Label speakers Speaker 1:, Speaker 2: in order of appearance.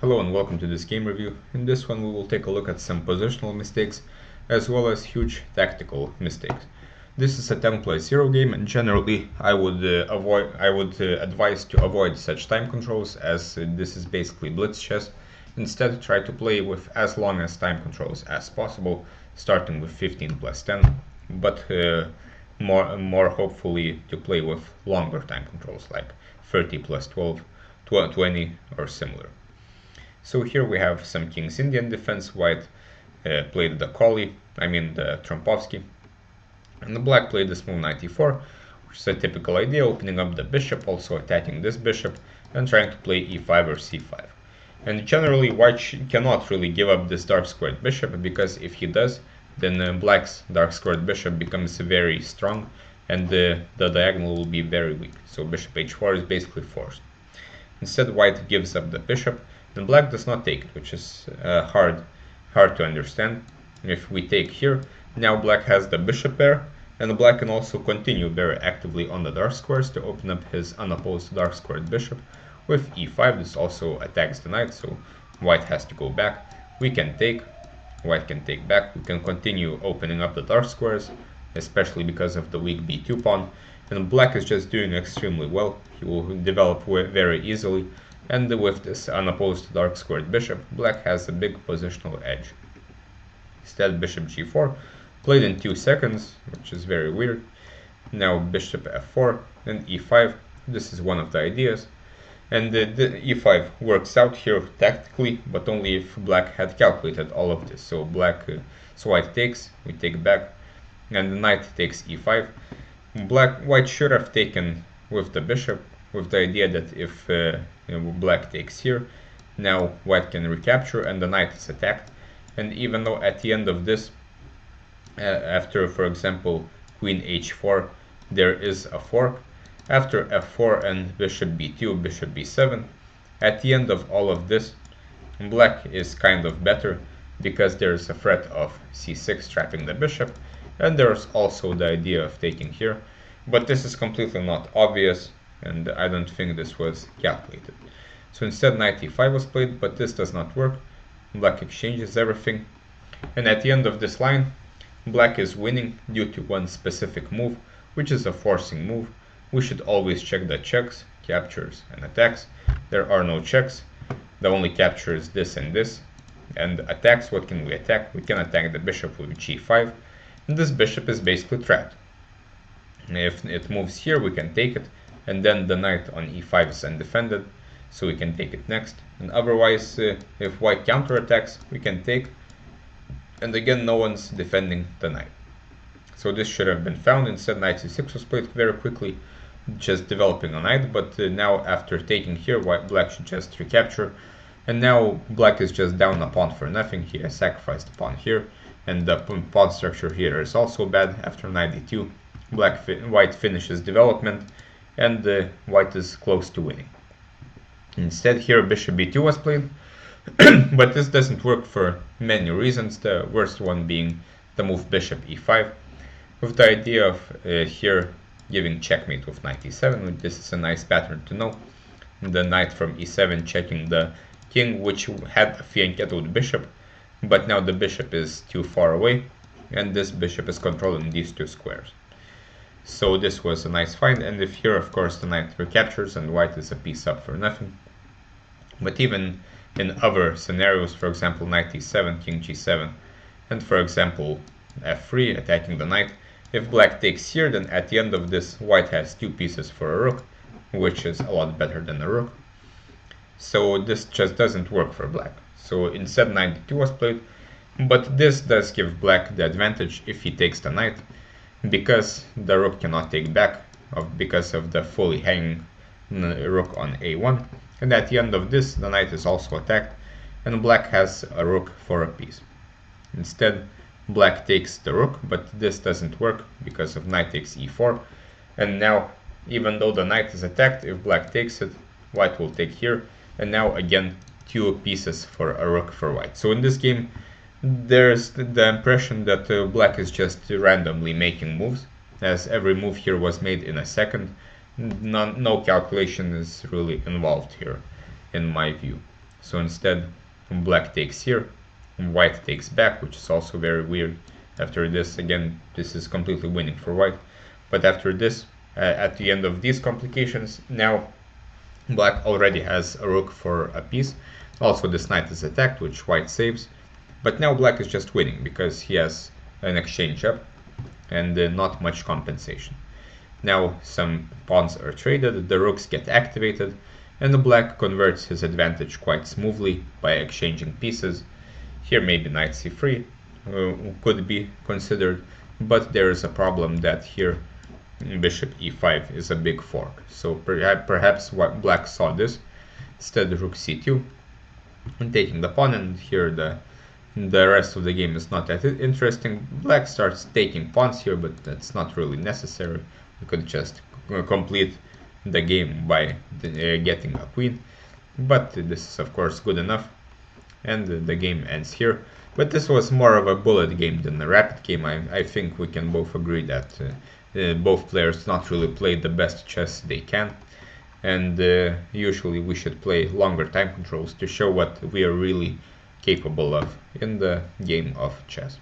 Speaker 1: Hello and welcome to this game review. In this one we will take a look at some positional mistakes as well as huge tactical mistakes. This is a 10 plus 0 game and generally I would advise to avoid such time controls as this is basically blitz chess. Instead try to play with as long as time controls as possible, starting with 15 plus 10, but more hopefully to play with longer time controls like 30 plus 12, 20 or similar. So here we have some King's Indian defense. White played the the Trompovsky, and the black played this move knight e4, which is a typical idea, opening up the bishop, also attacking this bishop, and trying to play e5 or c5. And generally white cannot really give up this dark squared bishop, because if he does, then black's dark squared bishop becomes very strong, and the diagonal will be very weak. So bishop h4 is basically forced. Instead white gives up the bishop, and black does not take it, which is hard to understand. If we take here, now black has the bishop pair, and black can also continue very actively on the dark squares to open up his unopposed dark squared bishop. With e5, this also attacks the knight, so white has to go back. We can take, white can take back, we can continue opening up the dark squares, especially because of the weak b2 pawn, and black is just doing extremely well. He will develop very easily. And with this unopposed dark squared bishop, black has a big positional edge. Instead, bishop g4 played in 2 seconds, which is very weird. Now bishop f4 and e5. This is one of the ideas. And the e5 works out here tactically, but only if black had calculated all of this. So white takes, we take back, and the knight takes e5. White should have taken with the bishop, with the idea that if black takes here, now white can recapture and the knight is attacked. And even though at the end of this, after for example queen h4, there is a fork, after f4 and bishop b2, bishop b7, at the end of all of this, black is kind of better because there is a threat of c6 trapping the bishop, and there's also the idea of taking here, but this is completely not obvious, and I don't think this was calculated. So instead knight e5 was played, but this does not work. Black exchanges everything, and at the end of this line, black is winning due to one specific move, which is a forcing move. We should always check the checks, captures, and attacks. There are no checks. The only capture is this and this. And attacks, what can we attack? We can attack the bishop with g5, and this bishop is basically trapped. If it moves here, we can take it, and then the knight on e5 is undefended, so we can take it next. And otherwise, if white counterattacks, we can take, and again no one's defending the knight. So this should have been found. Instead knight c6 was played very quickly, just developing a knight, but now after taking here, black should just recapture, and now black is just down a pawn for nothing. He has sacrificed a pawn here, and the pawn structure here is also bad. After knight d2, white finishes development, and white is close to winning. Instead here bishop b2 was played, but this doesn't work for many reasons, the worst one being the move bishop e5, with the idea of here giving checkmate with knight e7. This is a nice pattern to know. The knight from e7 checking the king, which had a fianchettoed bishop, but now the bishop is too far away, and this bishop is controlling these two squares. So this was a nice find, and if here of course the knight recaptures and white is a piece up for nothing. But even in other scenarios, for example knight e7, king g7, and for example f3 attacking the knight, if black takes here, then at the end of this white has 2 pieces for a rook, which is a lot better than a rook. So this just doesn't work for black. So instead knight d2 was played, but this does give black the advantage if he takes the knight, because the rook cannot take back because of the fully hanging rook on a1, and at the end of this the knight is also attacked, and black has a rook for a piece. Instead black takes the rook, but this doesn't work because of knight takes e4, and now even though the knight is attacked, if black takes it, white will take here, and now again 2 pieces for a rook for white. So in this game there's the impression that black is just randomly making moves, as every move here was made in a second. No calculation is really involved here, in my view. So instead, black takes here, white takes back, which is also very weird. After this, again, this is completely winning for white. But after this, at the end of these complications, now black already has a rook for a piece. Also, this knight is attacked, which white saves. But now black is just winning because he has an exchange up and not much compensation. Now some pawns are traded, the rooks get activated, and the black converts his advantage quite smoothly by exchanging pieces. Here maybe knight c3 could be considered, but there is a problem that here bishop e5 is a big fork. So perhaps black saw this. Instead rook c2 and taking the pawn, and here the rest of the game is not that interesting. Black starts taking pawns here, but that's not really necessary. We could just complete the game by getting a queen, but this is of course good enough, and the game ends here. But this was more of a bullet game than a rapid game. I think we can both agree that both players not really played the best chess they can, and usually we should play longer time controls to show what we are really capable of in the game of chess.